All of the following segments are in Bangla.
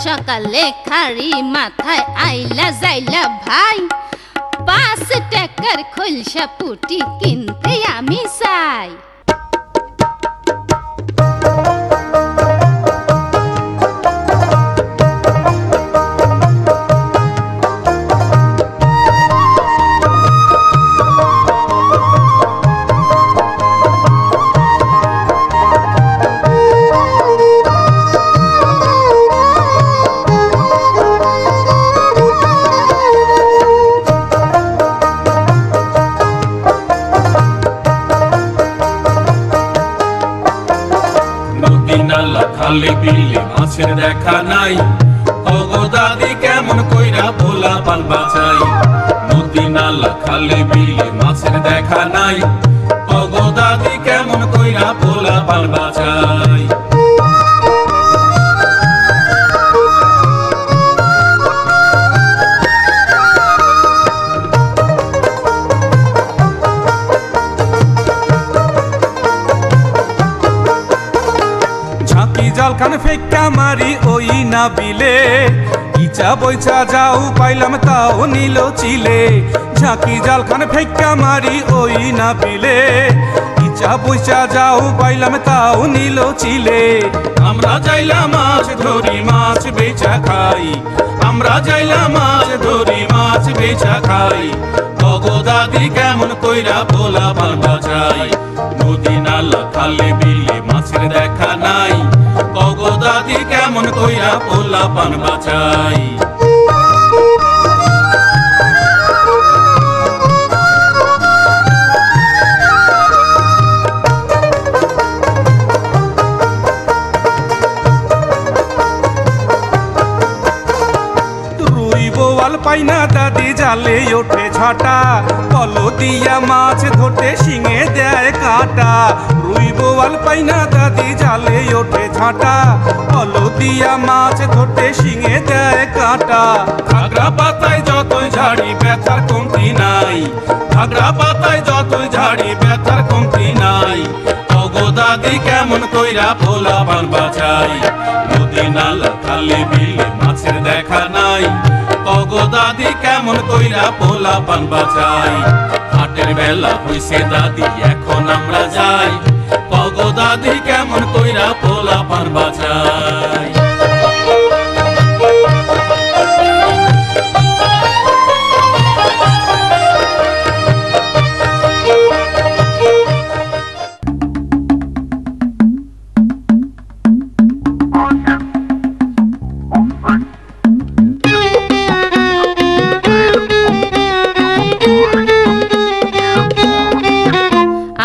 সকালে খাড়ি মাথায় আইলা যাইলা ভাই, 5 টাকার খোলসা পুটি কিনতে আমি চাই। খালে বিলে মাছের দেখা নাই, ওগো দাদি কেমন কইরা পোলা পান বাঁচাই। নদী নালা খালে বিলে মাছের দেখা নাই, ওগো দাদি কেমন কইরা পোলা পান বাঁচাই। জালখান ফেক্কা মারি ওই না বিলে, ইচা বইচা যাও পাইলাম তাও নিল চিলে। ঝাঁকি জালখান ফেক্কা মারি ওই না বিলে, ইচা বইচা যাও পাইলাম তাও নিল চিলে। আমরা যাইলা মাছ ধরি মাছ বেচা খাই, আমরা যাইলা মাছ ধরি মাছ বেচা খাই। ওগো দাদি কেমন কইরা পোলা পান বাঁচাই। নদী নালা খালে বিলে মাছের দেখা নাই, ওগো দাদি কেমন কইরা পোলা পান বাঁচাই। পাইনা দাদি জালে ওঠে ঝাঁটা, কল দিয়া মাছ ধরতে শিঙে দেয় কাটা। রুই বোয়াল পাইনা দাদি জালে ওঠে ঝাঁটা, কল দিয়া মাছ ধরতে শিঙে দেয় কাটা। ঘাগরা পাতায় যতই ঝাড়ি ব্যথার কমতি নাই, ঘাগরা পাতায় যতই ঝাড়ি ব্যথার কমতি নাই। ওগো দাদি কেমন কইরা পোলা পান বাঁচাই। নদী নালা খালে বিলে মাছের দেখা নাই, ওগো দাদি কেমন কইরা পোলা পান বাঁচাই। হাটের বেলা হইছে দাদি এখন আমরা যাই, ওগো দাদি কেমন কইরা পোলা পান বাঁচাই।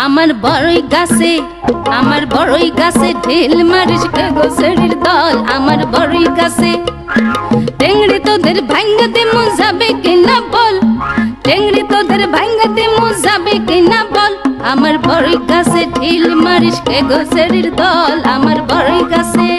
আমার আমার বড়ই গাছে ঢিল মারিস কে গোসেরির দল আমার বড়ই গাছে টেংড়ি তোদের ভাঙ্গা দিমু যাবে কিনা বল টেংড়ি তোদের ভাঙ্গা দিমু যাবে কিনা বল আমার বড়ই গাছে ঢিল মারিস কে গোসেরির দল আমার বড়ই গাছে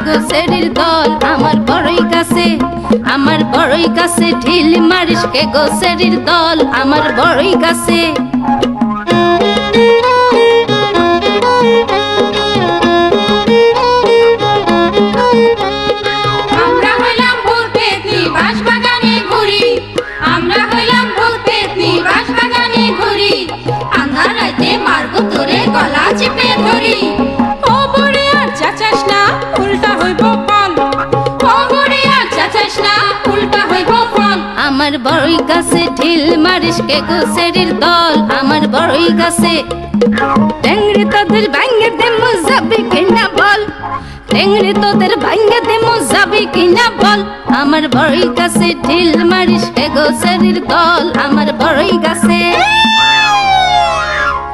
গোসেরির দল আমার বড়ই গাছে আমার বড়ই গাছে ঢিল মারিস কে গোসেরির দল আমার বড়ই গাছে আমরা হইলাম ভূত পেতনি বাঁশবাগানে ঘুরি আমরা হইলাম ভূত পেতনি বাঁশবাগানে ঘুরি আন্ধার রাতে মারবো তোরে গলা চেপে ধরি ও বুড়ি আর চাচাস না উল্টা হইব ফল ও বুড়ি আর চাচাস না উল্টা হইব ফল আমার বড়ই গাছে ঢিল মারিস কে গোসেরির দল আমার বড়ই গাছে টেংড়ি তোদের ভাঙ্গে দেমু যাবে কিনা বল টেংড়ি তোদের ভাঙ্গে দেমু যাবে কিনা বল আমার বড়ই গাছে ঢিল মারিস কে গোসেরির দল আমার বড়ই গাছে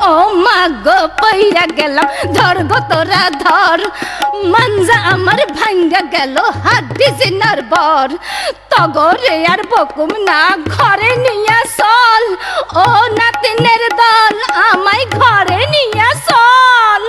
ও মা গো পইরা গেলাম ধর গো তোরা ধর মানজা আমার ভাঙ্গা গেল হাড্ডি জিনার বর তগরে আর বকুম না ঘরে নিয়া চল ও নাতিনের দল আমায় ঘরে নিয়া চল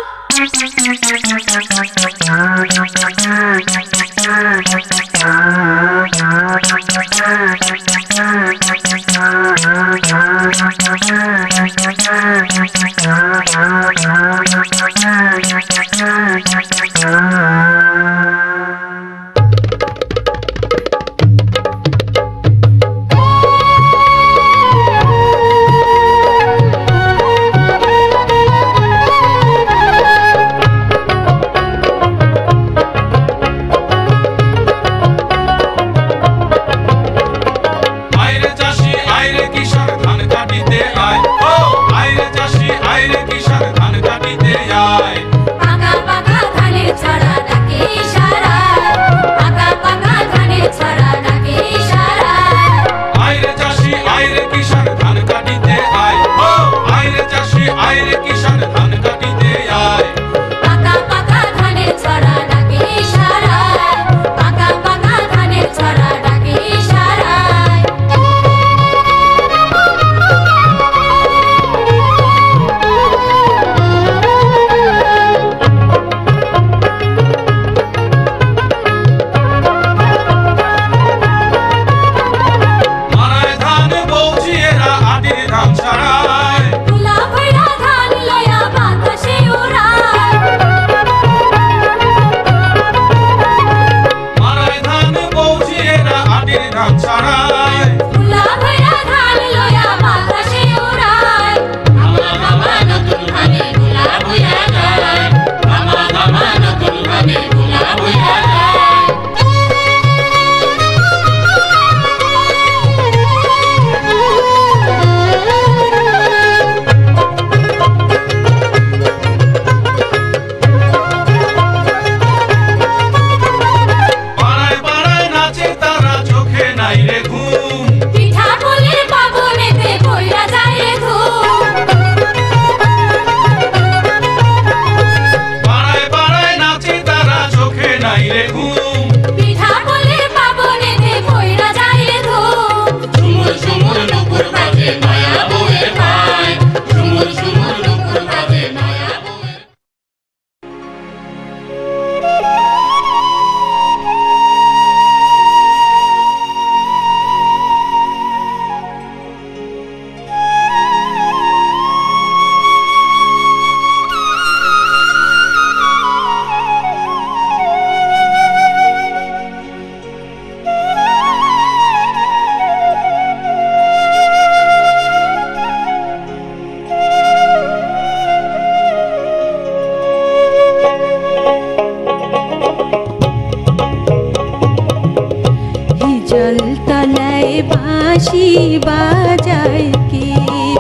বাঁশি বাজায় কে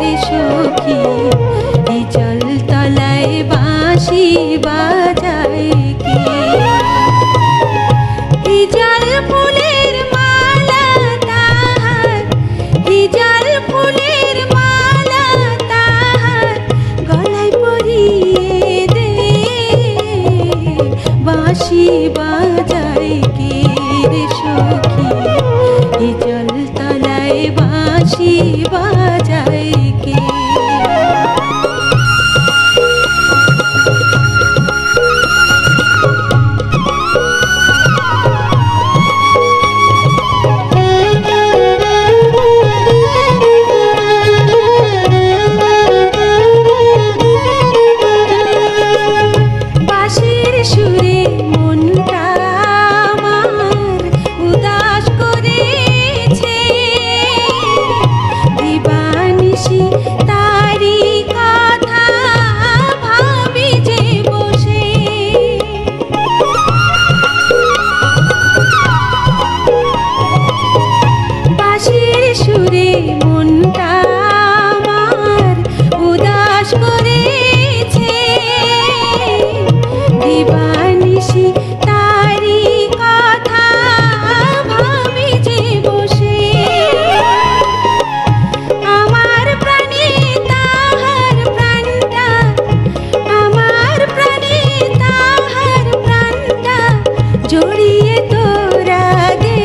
রে সখী, এই জলতলায় বাঁশি বাজায় কে? এই জল ফুলের মালা তাহার, এই জল ফুলের মালা তাহার গলায় পরিয়ে দে, বাঁশি বাজায় কে রে সখী, এই জলতলায় বাঁশি বাজায় কে? বাঁশির সুরে মনটা আমার উদাস করেছে, দিবানিশি তারি কথা ভাবি যে বসে। বাঁশির সুরে মনটা আমার উদাস করেছে, দিবানিশি তারি কথা ভাবি যে বসে। আমার প্রাণে তাহার প্রাণটা, আমার প্রাণে তাহার প্রাণটা জড়িয়ে তোরা গে,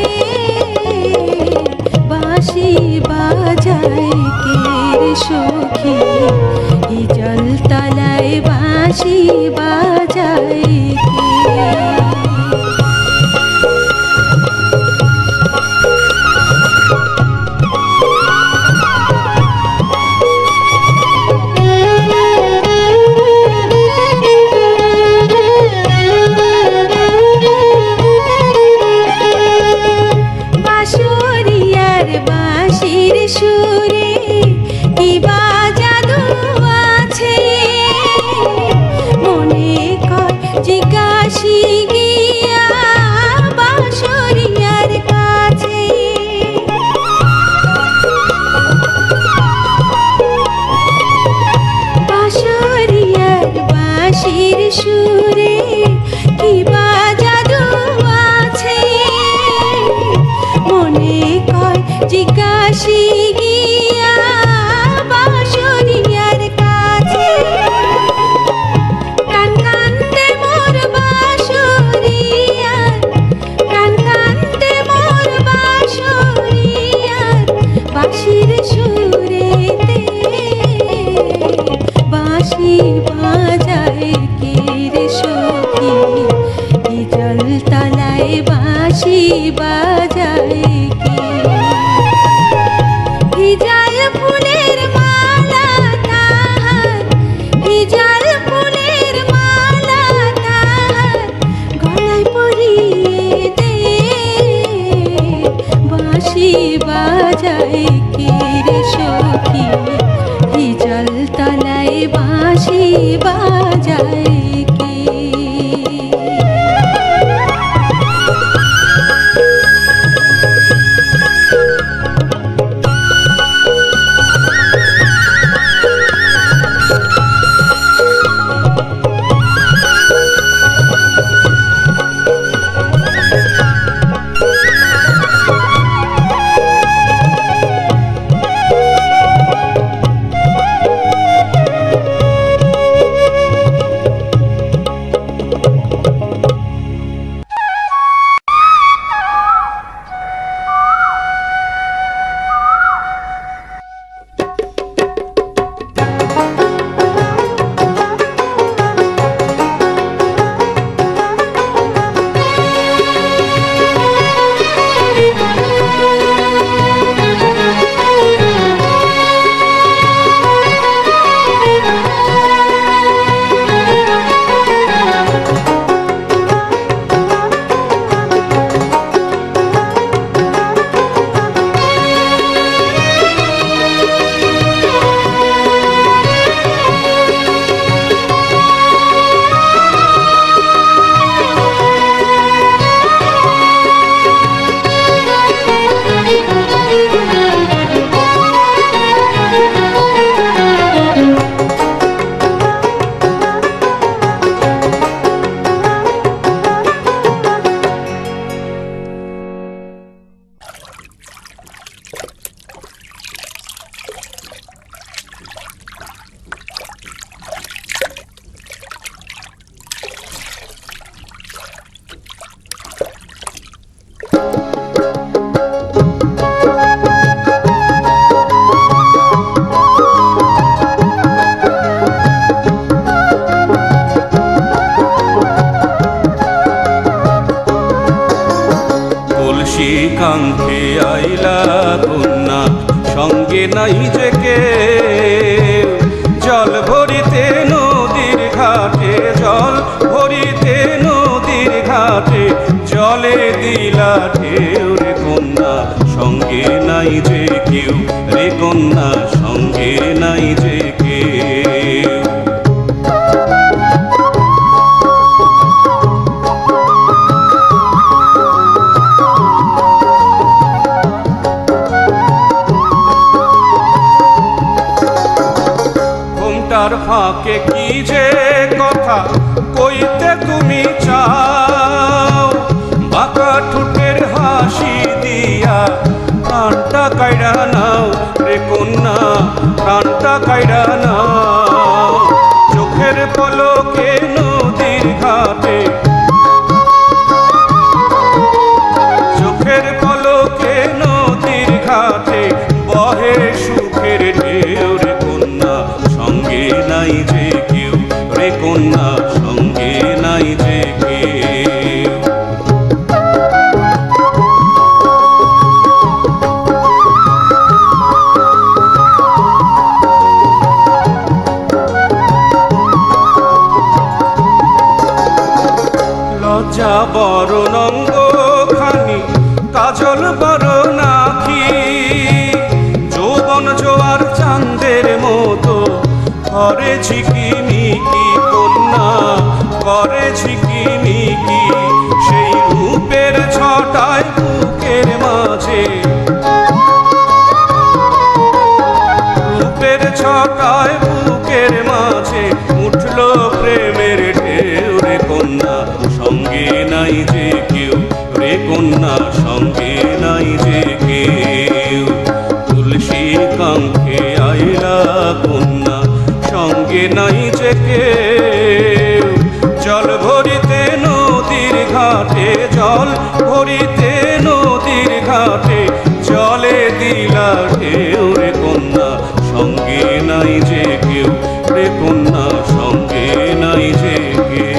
বাঁশি বাজায় কে রে সখী, এই জলতলায় বাঁশি বাজায় কে? বাঁশরিয়ার বাঁশির সুরে কি বা জাদু আছে, মনে কর জিজ্ঞাসি গিয়া বাঁশরিয়ার কাছে। বাঁশরিয়ার বাঁশির সুরে কি বা জাদু আছে, মনে কর জিজ্ঞাসি গিয়া বাঁশরিয়ার কাছে। কান কান্দে মোর বাঁশরিয়ার, কান কান্দে মোর বাঁশরিয়ার, বাঁশির সুরেতে বাঁশি বাজায় কে রে সখী, এই জলতলায় বাঁশি বাজায় কে? এই জল ফুলের মালা তাহার, এই জল ফুলের মালা তাহার গলায় পরিয়ে দে, বাঁশি বাজায় কে রে সখী, এই জলতলায় বাঁশি বাজায় কে? নাই যে কেউ। জল ভরিতে নদীর ঘাটে, জল ভরিতে নদীর ঘাটে, জলে দিলা ঢেউ রে কন্যা, সঙ্গে নাই যে কেউ রে কন্যা, সঙ্গে নাই যে কেউ। ঘোমটার ফাঁকে কি যে কথা কইতে তুমি চাও, বাঁকা ঠোঁটের হাসি দিয়া প্রাণটা কাইড়া নাও রে কন্যা, প্রাণটা কাইড়া নাও। চোখের পলকে নদীর ঘাটে, চোখের পলকে নদীর ঘাটে বহে সুখের ঢেউ রে কন্যা, সঙ্গে নাই যে কেউ রে কন্যা, সঙ্গে নাই যে কেউ। লজ্জা বড় নঙ্গ খানি, কাজল বড় নাকি, যৌবন জোয়ার চাঁদের মতো করে ঝিকিমিকি কন্যা, করে ঝিকিমিকি। সেই রূপের ছটায় বুকের মাঝে, রূপের ছটায় বুকের মাঝে উঠল প্রেমের ঢেউ রে কন্যা, সঙ্গে নাই যে কেউ রে কন্যা, সঙ্গে নাই যে কেউ। তুলসী কাঙ্ক্ষে আইলা কন্যা, সঙ্গে নাই যে কেউ। জল ভরিতে নদীর ঘাটে, জল ভরিতে নদীর ঘাটে, জলে দিলা ঢেউ রে কন্যা, সঙ্গে নাই যে কেউ রে কন্যা, সঙ্গে নাই যে কেউ।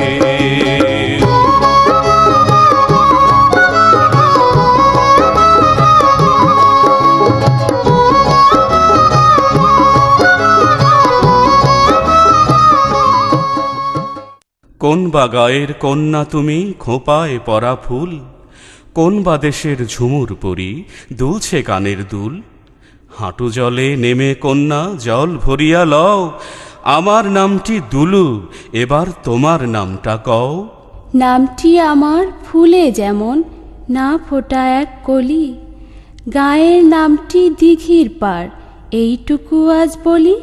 কোন বা গায়ের কন্যা তুমি খোঁপায় পরা ফুল, কোন বা দেশের ঝুমুর পরি দুলছে কানের দুল। হাঁটু জলে নেমে কন্যা জল ভরিয়া লও, আমার নামটি দুলু, এবার তোমার নামটা কও। নামটি আমার ফুলে যেমন না ফোটা এক কলি, গায়ের নামটি দিঘির পার, এইটুকু আজ বলি।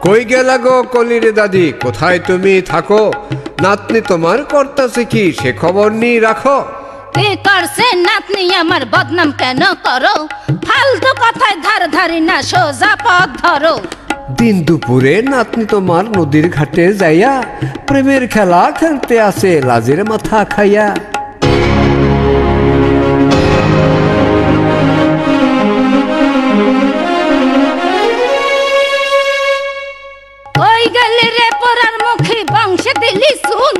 কই গেলা গো কলিরে দাদি, কোথায় তুমি থাকো? নাতনি তোমার করতাছে কি সে খবর নি রাখো। কি করছে নাতনি আমার, বদনাম কেন করো? ফালতু কথায় ধার ধারি না, সোজা পথ ধরো। দিন দুপুরে নাতনি তোমার নদীর ঘাটে যাইয়া প্রেমের খেলা খেলতে আসে লাজের মাথা খাইয়া। কই গেলে রে পরার মুখে বংশে দিলি শুন,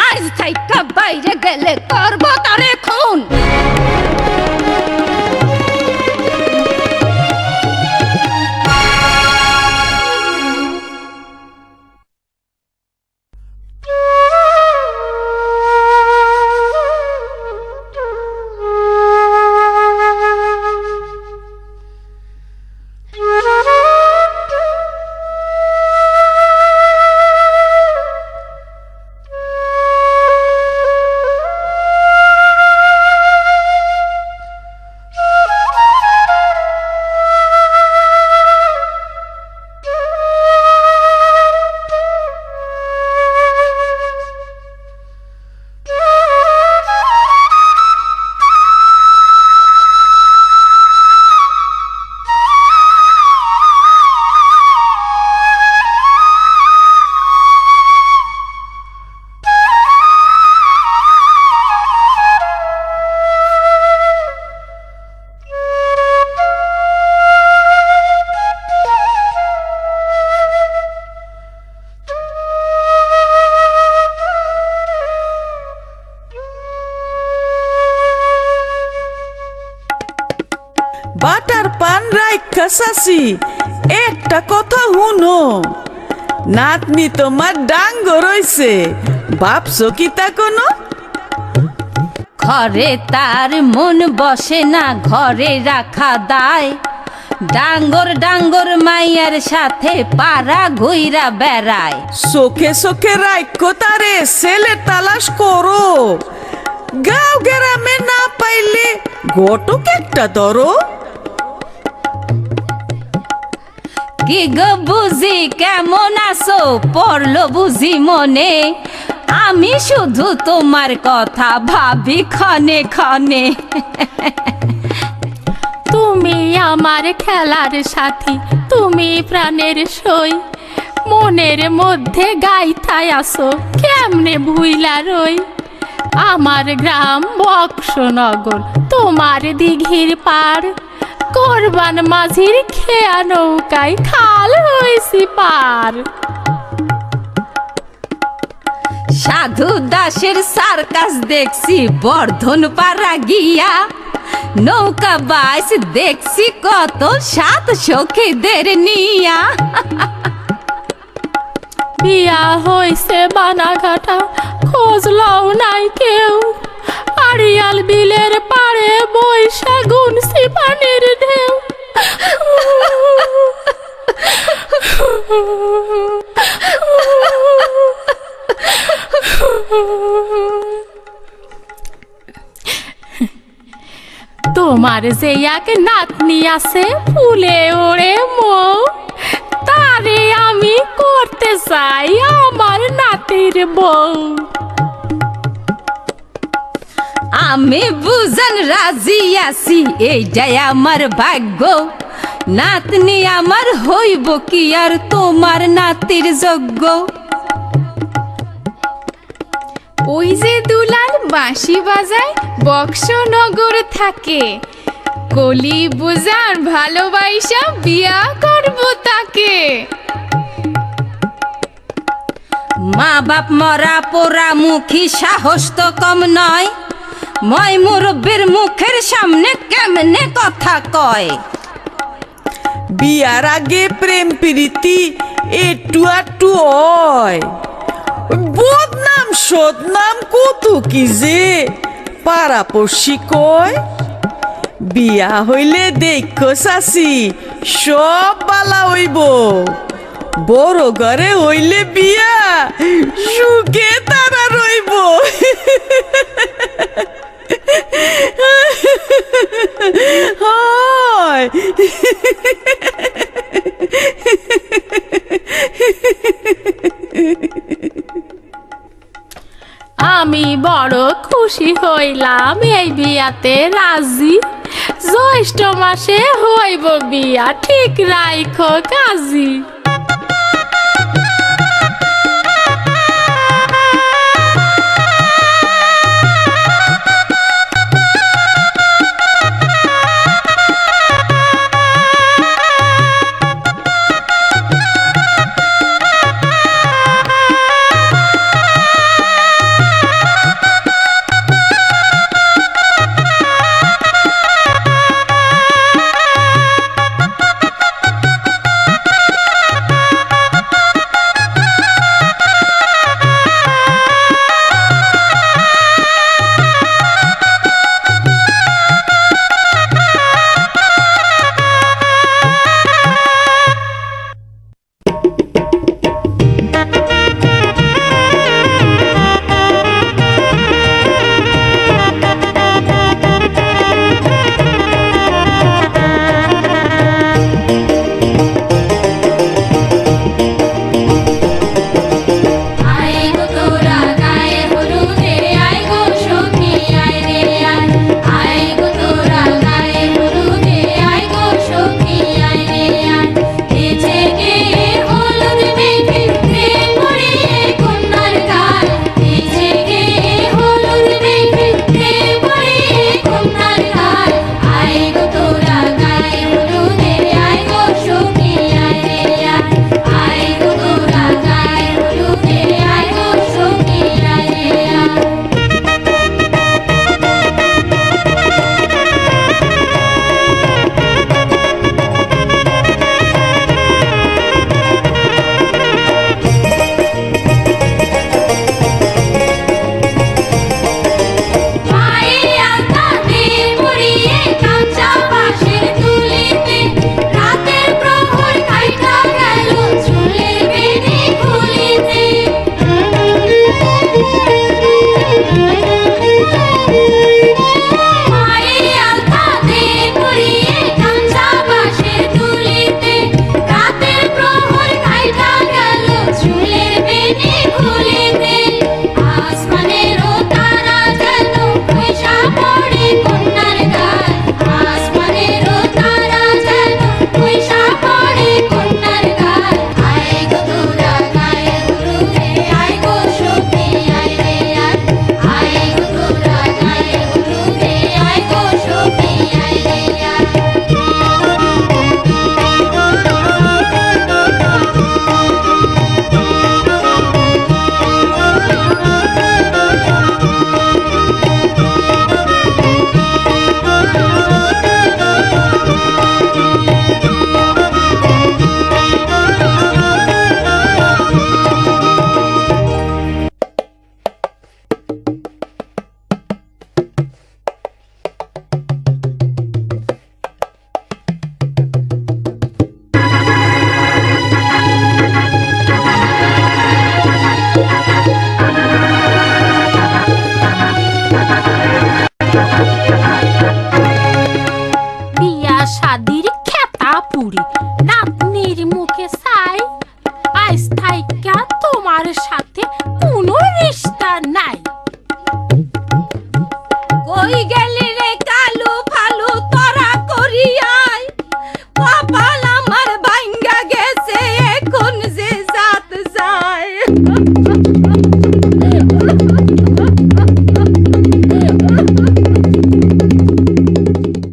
আজ থাইকা বাইরে গেলে করব তারে খুন। বাটার পান রাইখা চাচি, একটা কথা হুনো, নাতনি তোমার ডাঙ্গ রইছে, ভাবছো কি তা কোনো? ঘরে তার মন বসে না, ঘরে রাখা দায়। ডাঙ্গর ডাঙ্গর মাইয়ার সাথে পাড়া ঘুইরা বেড়ায়। চোখে চোখে রাইখো তারে, ছেলে তালাশ করো, গাঁও গ্রামে না পাইলে ঘটক একটা ধরো। কি গো বুঝি কেমন আছো, পড়লো বুঝি মনে? আমি শুধু তোমার কথা ভাবি ক্ষণে ক্ষণে। তুমি আমার খেলার সাথী, তুমি প্রাণের সই, মনের মধ্যে গাইথায় আসো কেমনে ভুইলা রই। আমার গ্রাম বক্সনগর, তোমার দিঘির পার, কোরবান মাঝির খেয়া নৌকায় খাল হইছি পার। সাধু দাসের সার্কাস দেখছি বর্ধন পাড়া গিয়া, নৌকা বাইস দেখছি কত সাত সখীদের নিয়া। বিয়া হইছে বানাঘাটা, খোঁজ লও নাই কেউ, আড়িয়াল বিলের পাড়ে বৈশা গুনছি পানির ঢেউ। তোমার যে এক নাতনি আছে ফুলে ওড়ে মৌ, তারে আমি করতে চাই আমার নাতির বউ। আমি বুঝান রাজি আছি, এইটাই আমার ভাগ্য। নাতনি আমার হইব কি আর তোমার নাতির যোগ্য। ওই যে দুলাল বাঁশি বাজায় বক্সনগর থাকে, কলি বুঝান ভালোবাসা বিয়া করব তাকে। মা বাপ মরা পোড়া মুখী সাহস তো কম নয়, মই মুরব্বীর মুখের সামনে কেমনে কথা কয়। বিয়ার আগে প্রেম প্রীতি একটু একটু হয়, বদনাম সদনাম কত কি যে পাড়াপড়শি কয়। বিয়া হইলে দেখো চাচি সব বালা হইব, বড় ঘরে হইলে বিয়া সুখে তারা রইব। হয় বড় খুশি হইলাম এই বিয়াতে রাজি। জ্যৈষ্ঠ মাসে হইব বিয়া, ঠিক রাইখো কাজী।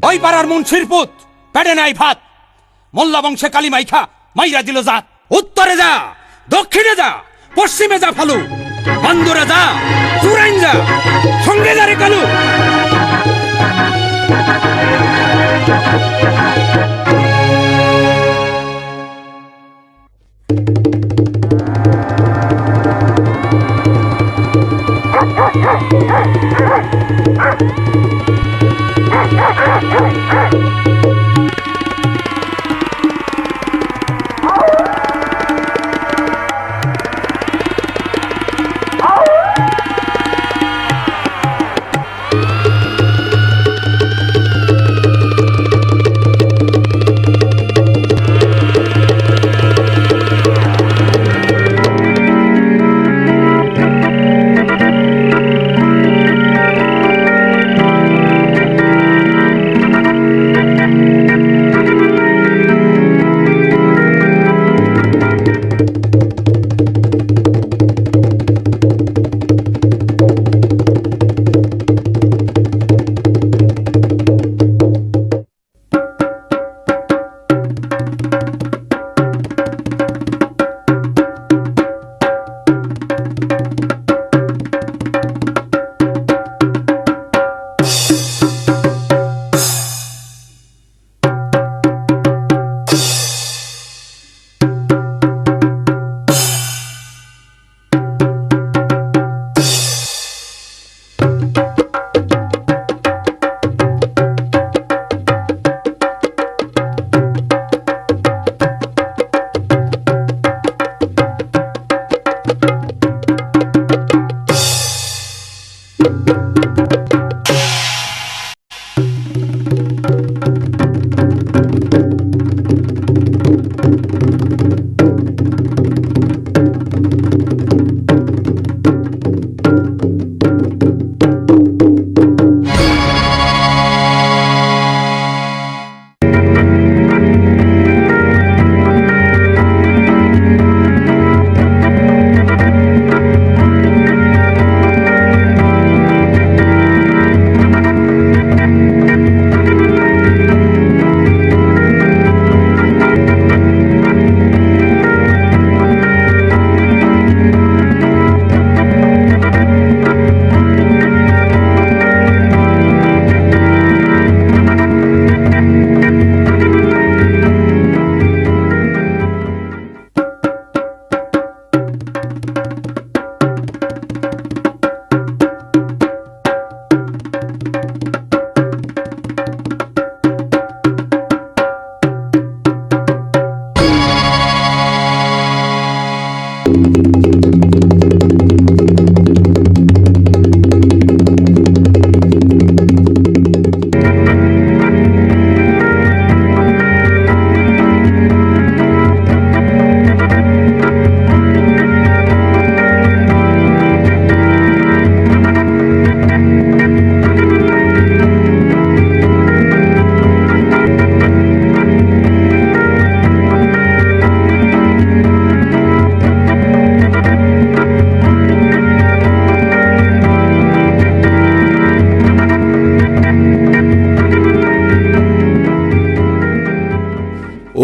ওই পাড়ার মুন্সির পুত পেটে নাই ভাত, মোল্লা বংশে কালী মাইখা মাইরা দিল জাত। উত্তরে যা, দক্ষিণে যা, পশ্চিমে যা ফালু, বান্দরে যা, চুরাইন যা, সঙ্গে যা রে কালু।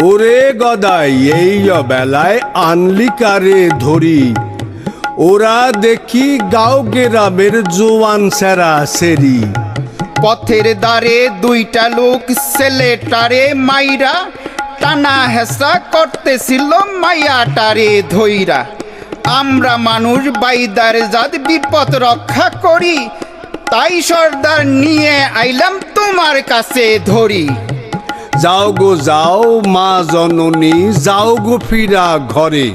ওরে গদাই এই বেলায় আনলি কারে ধরি, ওরা দেখি গাঁও গ্রামের জোয়ান সেরা সেরি। পথের দ্বারে দুইটা লোক ছেলেটারে মাইরা টানা হেসা করতেছিল মাইয়াটারে ধইরা। আমরা মানুষ বাইদার জাত বিপদ রক্ষা করি, তাই সর্দার নিয়ে আইলাম তোমার কাছে ধরি। যাও গো যাও মা জননী, যাও গো ফিরা ঘরে,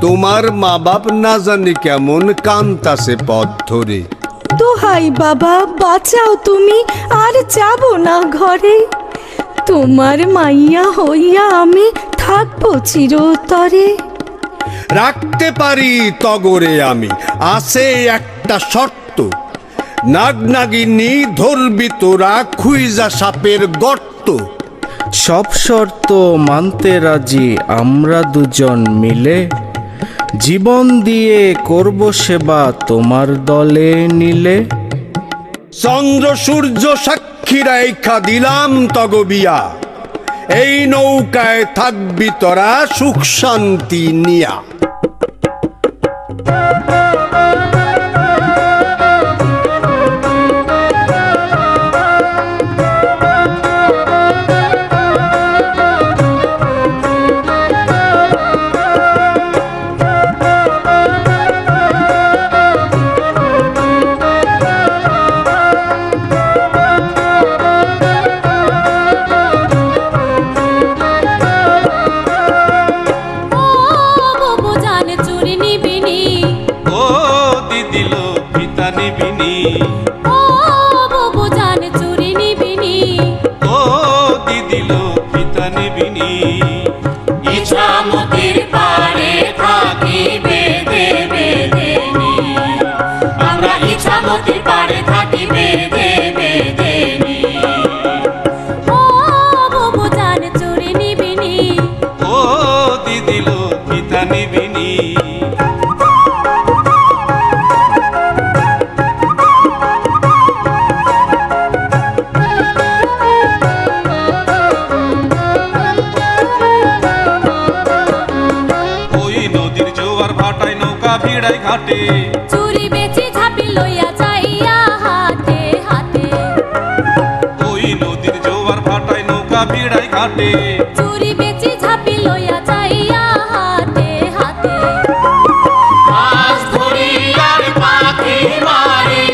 তোমার মা বাপ না জানি কেমন কান্তাছে পথ ধরে। দোহাই বাবা বাঁচাও তুমি, আর যাব না ঘরে, তোমার মাইয়া হইয়া আমি থাকবো চিরতরে। রাখতে পারি তগরে আমি, আছে একটা শর্ত, নাগ নাগিনী ধরবি তোরা খুইজা সাপের গর্ত। সব শর্ত মানতে রাজি আমরা দুজন মিলে, জীবন দিয়ে করব সেবা তোমার দলে নিলে। চন্দ্র সূর্য সাক্ষী রেখা দিলাম তগবিয়া, এই নৌকায় থাকবি তোরা সুখ শান্তি নিয়া। ইছামতির পারে থাকি বেদে বেদে নি, আমরা ইছামতির পারে থাকি বেদে বেদে নি। ও বাবু জান চুরি নিবিনি, ও দিদি লক্ষিতা নিবিনি। ভিড়াই ঘাটে চুরি বেচি ঝাপি লইয়া যাইয়া হাতে হাতে, ওই নদীর জোয়ার ভাটায় নৌকা ভিড়াই ঘাটে। চুরি বেচি ঝাপি লইয়া যাইয়া হাতে হাতে। মাছ ধরি আর পাখি মারি,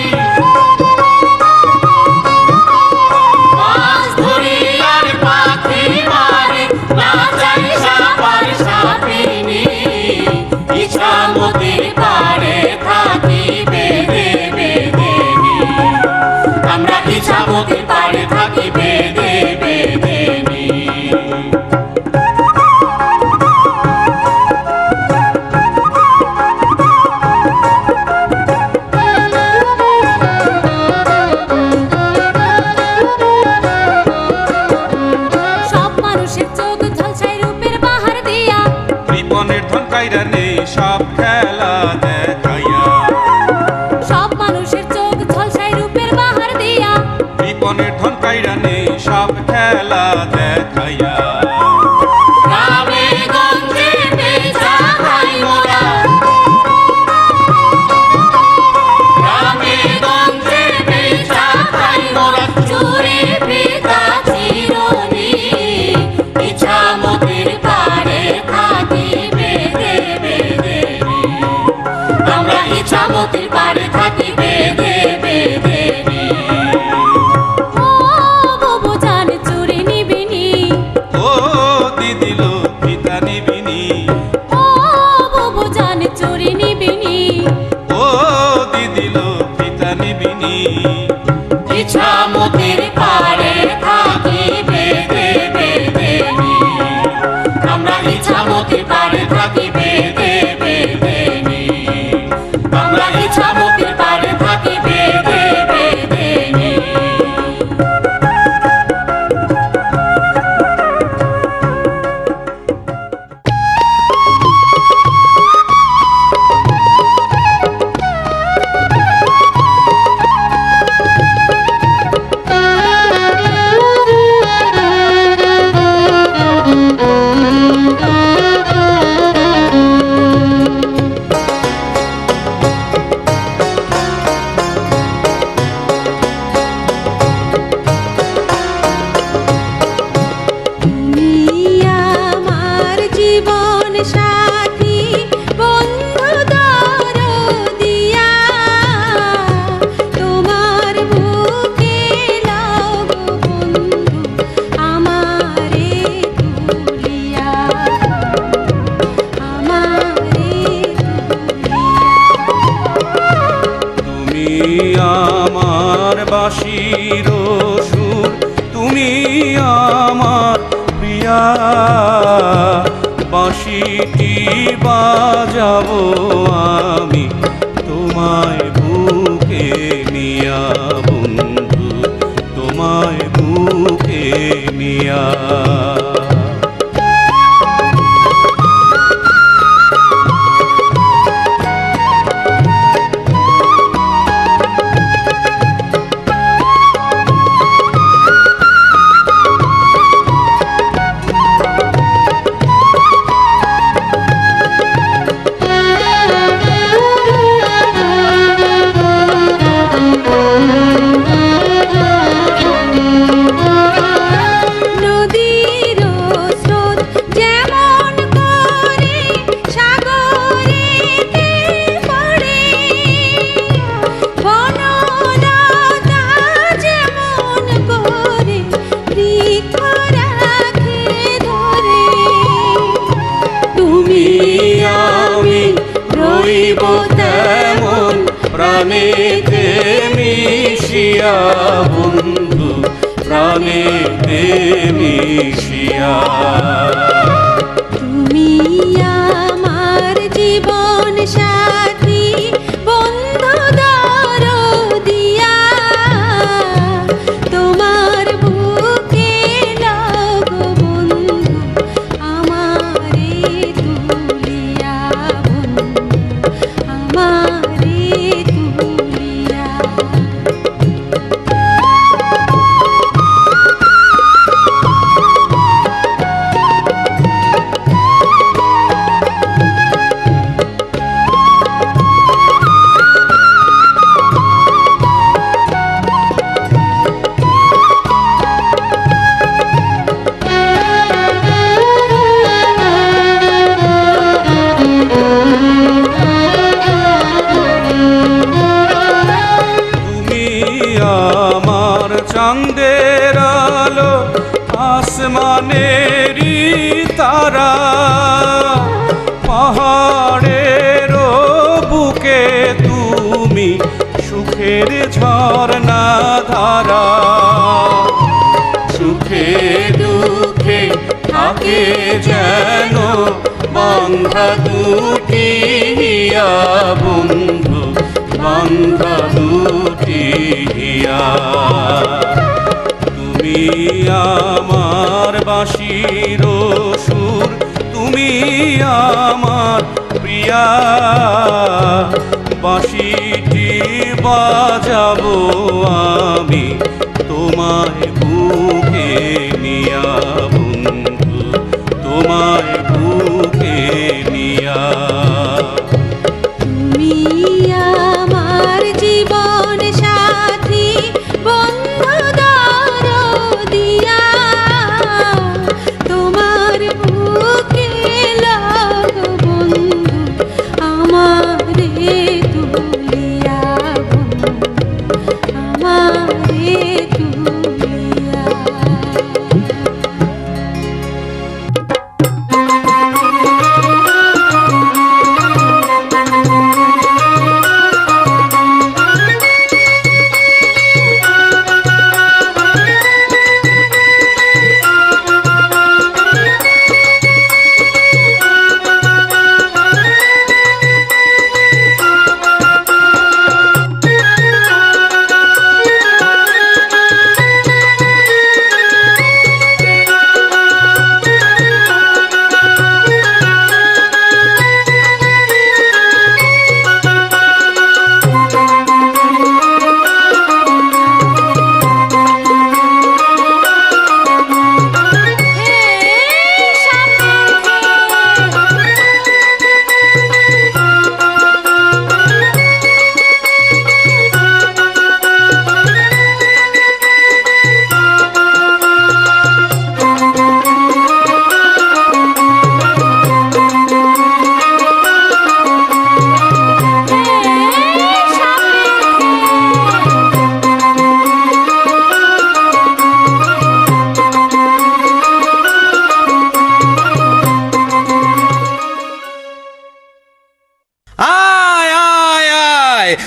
মাছ ধরি আর পাখি মারি, না চাই সাপার সাপিনি। ইছামতির পারে থাকি বেদে বেদে নি, আমরা ইছামতির পারে থাকি বেদে বেদে নি। সব মানুষের চোখ ঝলসায় রূপের বাহার দিয়া, কৃপণের ধন কাইরা নেই সব খেলা দেখাইয়া। সব মানুষের চোখ ঝলসায় রূপের বাহার দিয়া, কৃপণের ধন কাইরা নেই সব খেলা দেখাইয়া। গ্রামে গঞ্জে বেচা খাই মোরা, গ্রামে গঞ্জে বেচা খাই মোরা, চুরি পিতা চিরনি। ইছামতির পারে থাকি বেদে বেদে নি, আমরা ইছামতির পারে থাকি বেদে বেদে নি। ও বাবু জান চুরি নিবিনি, ও দিদি লক্ষিতা নিবিনি, ও বাবু জান চুরি নিবিনি। ও দিদি লক্ষিতা নিবিনি। ইছামতির পারে থাকি বেদে বেদে নি, পিয়া বাঁশিটি বাজাবো আমি তোমায় বুকে নিয়া বন্ধু, তোমায় বুকে নিয়া। প্রাণেতে মিশিয়া বন্ধু, প্রাণেতে মিশিয়া। তুমি আমার জীবন সাথী, বন্ধু দরদিয়া, তোমার বুকে লাগো বন্ধু আমারে তুলিয়া, বন্ধু আমারে তুলিয়া। আমার চাঁদের আলো, আসমানেরই তারা, পাহাড়ের বুকে তুমি সুখের ঝর্ণা ধারা। সুখে দুঃখে থাকে যেন বান্ধা দুটি হিয়া বন্ধু, বান্ধা দুটি হিয়া। তুমি আমার বাঁশির সুর, তুমি আমার প্রিয়া, বাঁশিটি বাজাবো আমি তোমায় বুকে নিয়া বন্ধু, তোমায় বুকে নিয়া। তুমি আমার জীবন সাথী, বন্ধু দরদিয়া, তোমার বুকে লাগো বন্ধু আমারে তুলিয়া, বন্ধু আমারে তুলিয়া।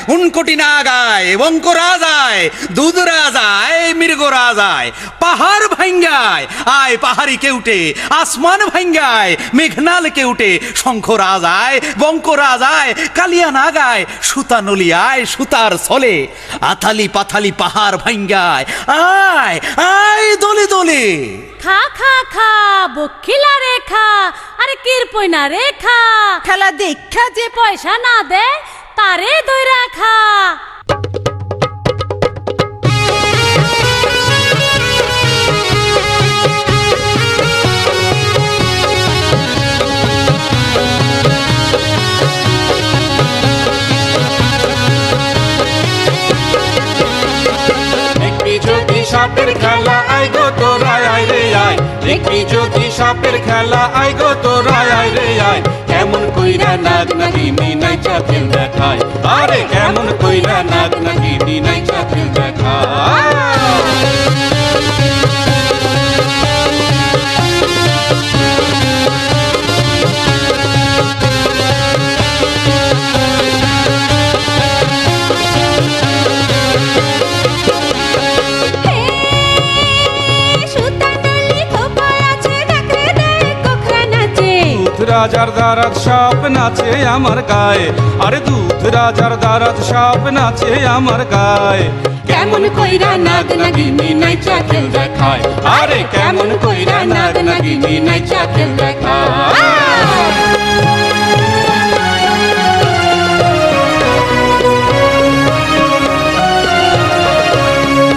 উনকোটি নাগায় বঙ্ক রাজায় দুধ রাজায় মৃগ রাজায় পাহাড় ভাঙ্গায় আয় পাহাড়ি কেউটে আসমান ভাঙ্গায় মেঘনাল কেউটে শঙ্খ রাজায় বঙ্ক রাজায় কালিয়া নাগায় সুতা নলিয়ায় সুতার ছলে আথালি পাথালি পাহাড় ভাঙ্গায় আয় আয় দোলে দোলে খা খা খা বকিলা রেখা আরে কিরপই না রেখা খেলা দেখা যে পয়সা না দে তারে ধরে রাখা সাপের খেলা আই গো তোরা আয় রে আয় দেখবি যদি সাপের খেলা আই গো তোরা আয় রে আয় কেমন কইরা নাগ নাগিনী নাইচা খেল দেখায় আরে কেমন কইরা নাগ নাগিনী নাইচা খেল দেখায় রাজার দারাজ সাপ নাচে আমার গায়ে আরে দুধ রাজার দারাজ সাপ নাচে আমার গায়ে কেমন কইরা নাগ নাগিনী নাইচা খেল দেখায় আরে কেমন কইরা নাগ নাগিনী নাইচা খেল দেখায়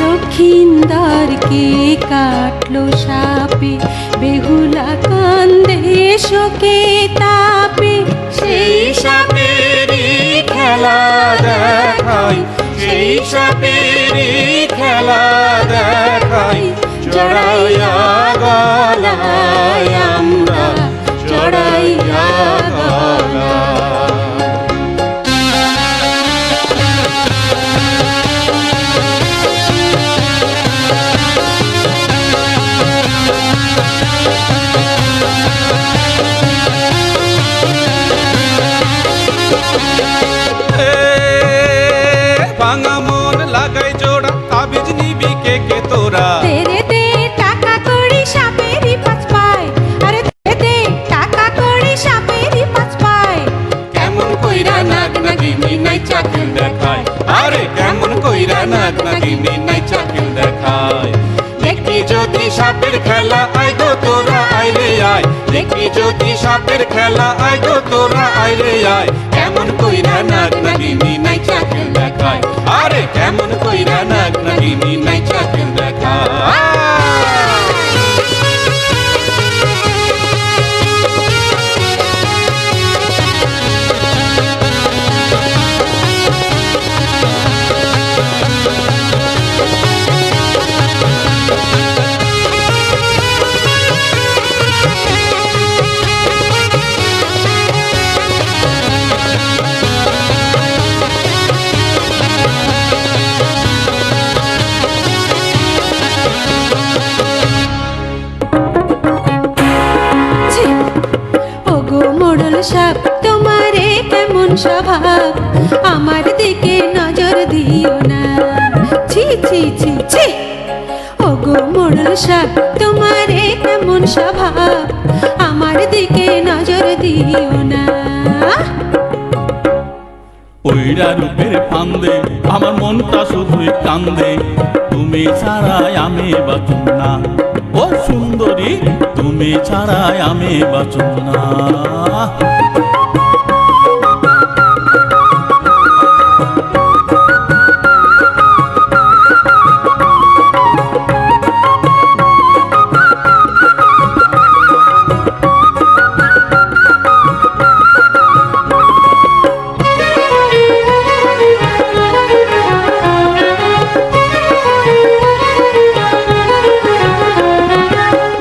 লক্ষিন্দরকে কাটলো সাপে বেহুলা কান্দে শোকে তাপে সেই সাপেরই খেলা দেখাই সেই সাপেরই খেলা দেখাই জড়াইয়া গলায় আমরা জড়াইয়া গলায় ভাঙা মন লাগাই জোড়া তাবিজ নিবি কে কে তোরা তেরে দে টাকা কড়ি সাপেরই পাঁচ পায় আরে দে দে টাকা কড়ি সাপেরই পাঁচ পায় কেমন কইরা নাগ নাগিনী নাইচা খেল দেখায় আরে কেমন কইরা নাগ নাগিনী নাইচা খেল দেখায় দেখবি যদি সাপের খেলা আই গো তোরা আয় রে আয় দেখবি যদি সাপের খেলা আই গো তোরা আয় রে আয় কেমন কইরা নাগ নাগিনী নাইচা খেল দেখায় আরে কেমন কইরা নাগ নাগিনী নাইচা খেল দেখায় সাপ তোমারে কেমন স্বভাব আমার দিকে নজর দিও না ছি ছি ছি ছি ওগো মোড়ল সাপ তোমারে কেমন স্বভাব আমার দিকে নজর দিও না পইরা রূপের ফান্দে আমার মনটা শুধুই কান্দে তুমি ছাড়াই আমি বাঁচুম না ও সুন্দরী তুমি ছাড়াই আমি বাঁচুম না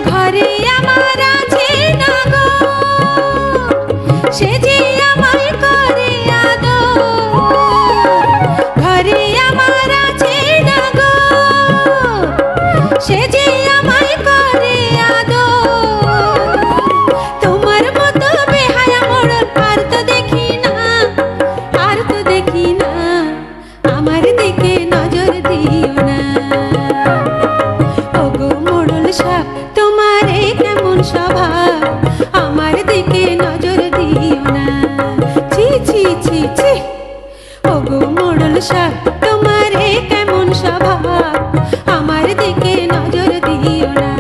ঘরে আমার আছে না গো সে স্বভাব আমার দিকে নজর দিও না ছি ছি ছি ছি ওগো মোড়ল সাহেব তোমার এ কেমন স্বভাব আমার দিকে নজর দিও না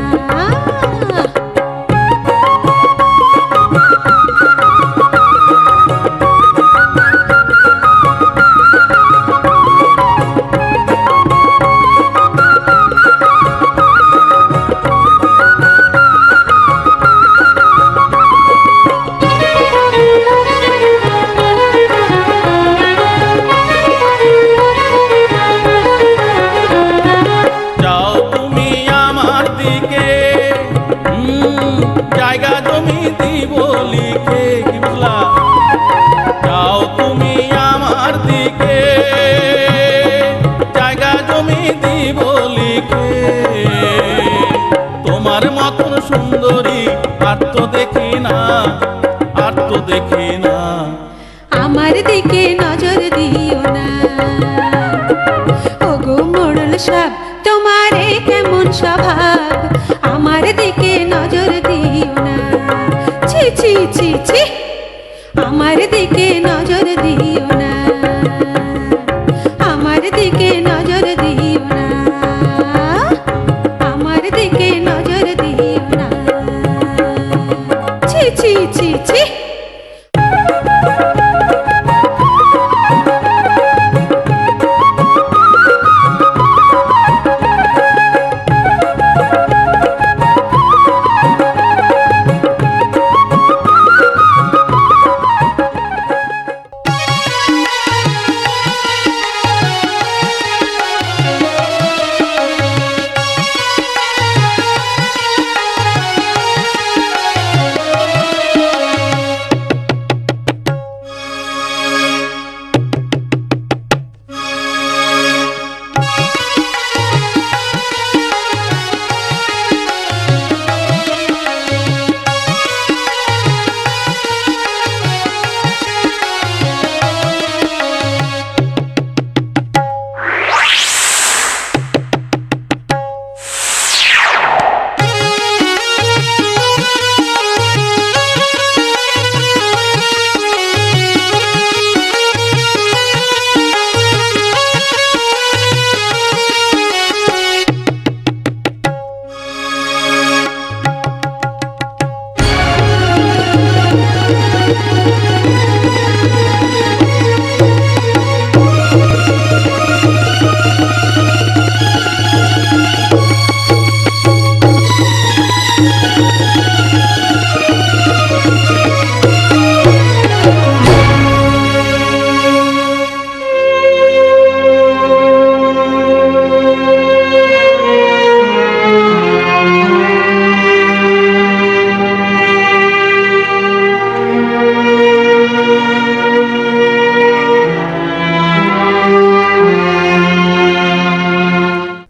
যাও তুমি আমার দিকে জায়গা জমি দিব লিখে কি বুঝলা যাও তুমি আমার দিকে জায়গা জমি দিব লিখে তোমার মতন সুন্দরী আর তো দেখি না আর তো দেখি না আমার দিকে নজর দিও না ওগো মোড়ল সাহেব তোমার এ কেমন স্বভাব আমার দিকে নজর দিও না ছি ছি ছি ছি আমার দিকে নজর দিও না আমার দিকে নজর দিও না আমার দিকে নজর দিও না ছি ছি ছি ছি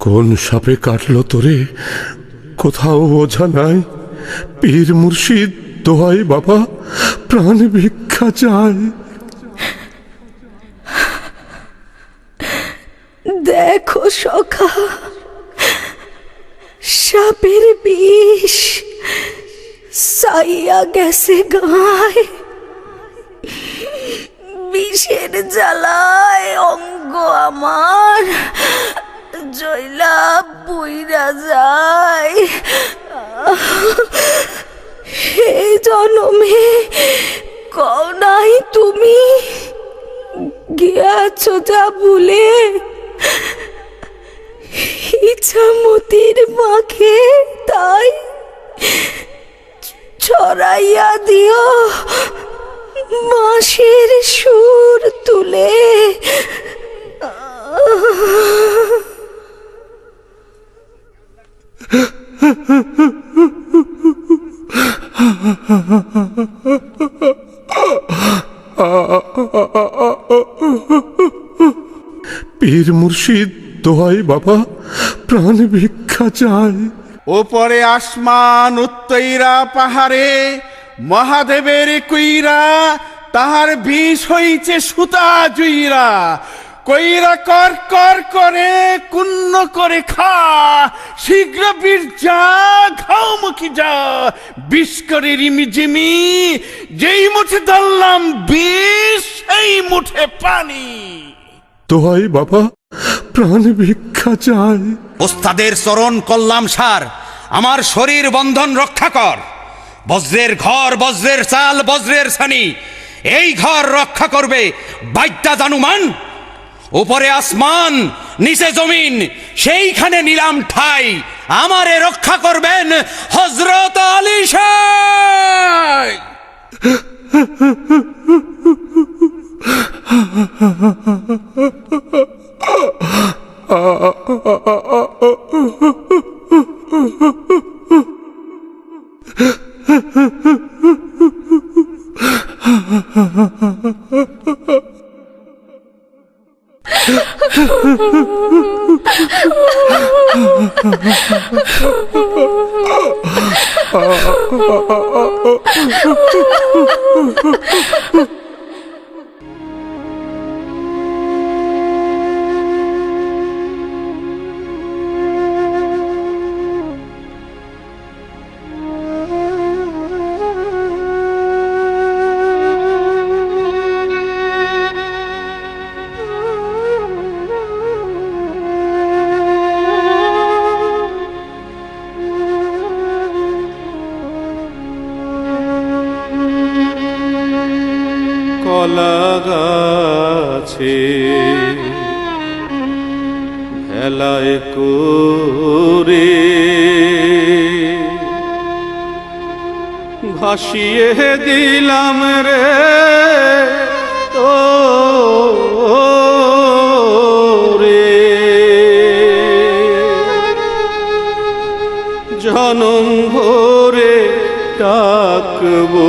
কোন সাপে কাটলো তোরে কোথাও বোঝা নাই পীর মুর্শিদ দোহাই বাবা প্রাণ ভিক্ষা চায় দেখো সখা সাপের বিষ সাইয়া গেছে গায় বিষের জ্বালায় অঙ্গ আমার জয়লা বইরা যায় হে জনমে কও নাই তুমি গিয়াছো যা ভুলে ইচ্ছামতির মাকে তাই ছড়াইয়া দিও মাসের সুর তুলে পীর মুর্শিদ দোহাই বাবা প্রাণ ভিক্ষা চায় ওপরে আসমান উত্তইরা পাহাড়ে মহাদেবের কুইরা তাহার বিষ হইছে সুতা জুইরা কইরা কর কর করে কুন্ন করে খা, শীঘ্র বীর যা, খাও মুখি যা, বিষ করে রিমিঝিমি, যেই মুঠে ধরলাম বিষ সেই মুঠে পানি। দোহাই বাবা, প্রাণ ভিক্ষা চাই। ওস্তাদের চরণ কল্লাম সার, আমার শরীর বন্ধন রক্ষা কর। বজ্রের ঘর, বজ্রের চাল, বজ্রের ছানি, এই ঘর রক্ষা করবে বাইদ্যা জানুমান। উপরে আসমান, নিচে জমিন, সেইখানে নিলাম ঠাই, আমারে রক্ষা করবেন হযরত আলী শাহ। কলা গাছে ভেলায় করে ভাসিয়ে দিলাম রে তো রে, জনম ভরে ডাকবো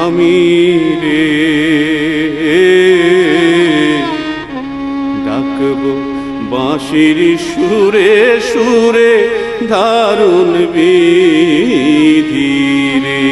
আমি রে, ডাকবো বাঁশির সুরে সুরে দারুণ বিধি রে।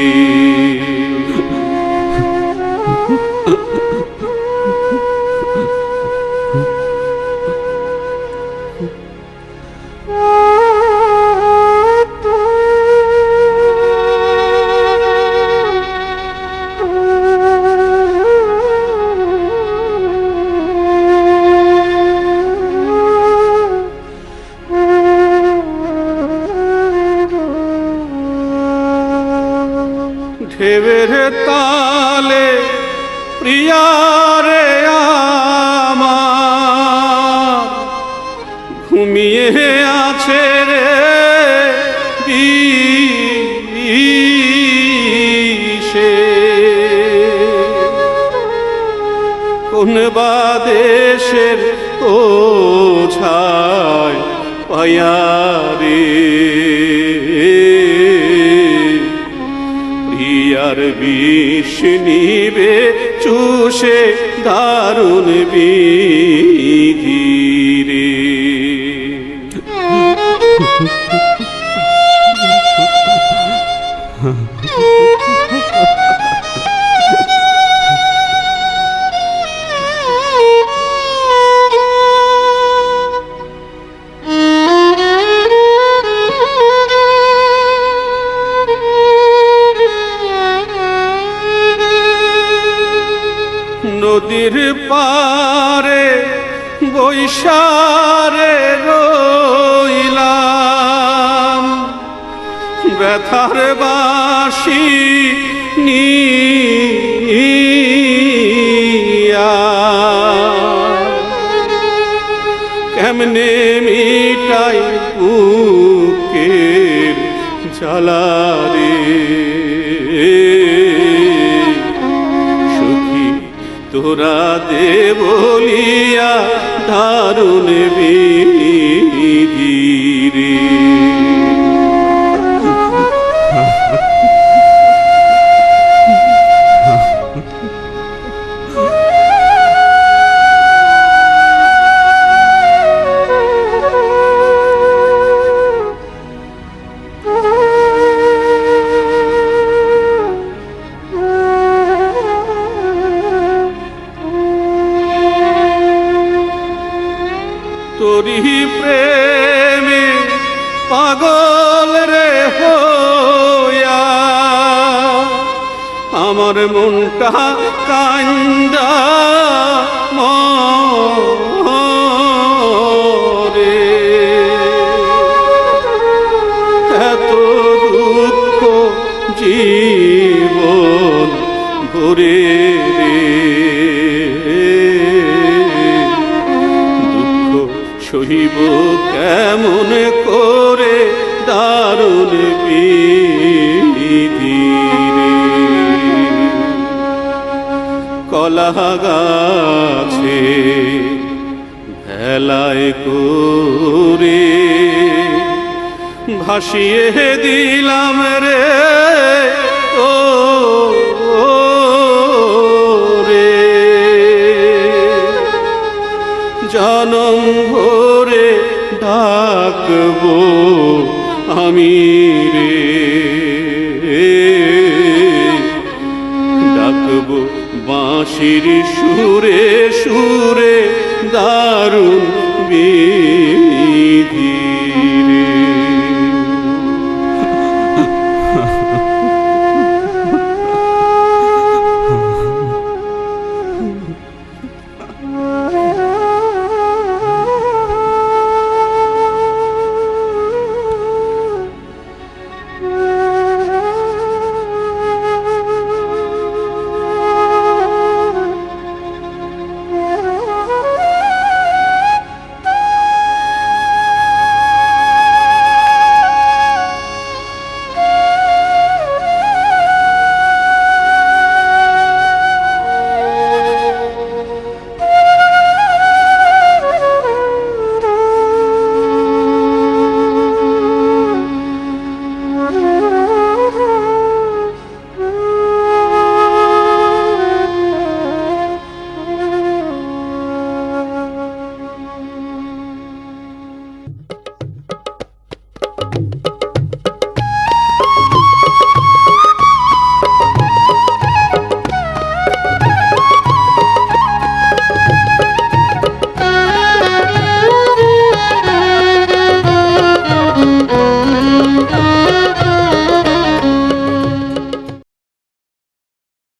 ঢেবের তালে প্রিয়ারে আমার ঘুমিয়ে আছে রে বিষে, কোন বা দেশের ওঝায় পায়ারে, প্রিয়ার বিষ নিবে চুষে দারুণ বিধি রে। নদীর পারে বৈশারে রইলাম, ব্যথার বাঁশি নিয়া, কেমনে মিটাই বুকের জ্বালা রে, তোরা দে বলিয়া দারুণ বিধি রে। আমার মনটা কান্দা মরে এত দুঃখ জীবন ভরে দুঃখ সহিব কেমন করে দারুণ বিধি কলা গাছে ভেলায় করে ভাসিয়ে দিলাম রে ও রে জনম ভরে ডাকবো আমি রে ডাকবো বাঁশির সুরে সুরে দারুণ বিধি রে।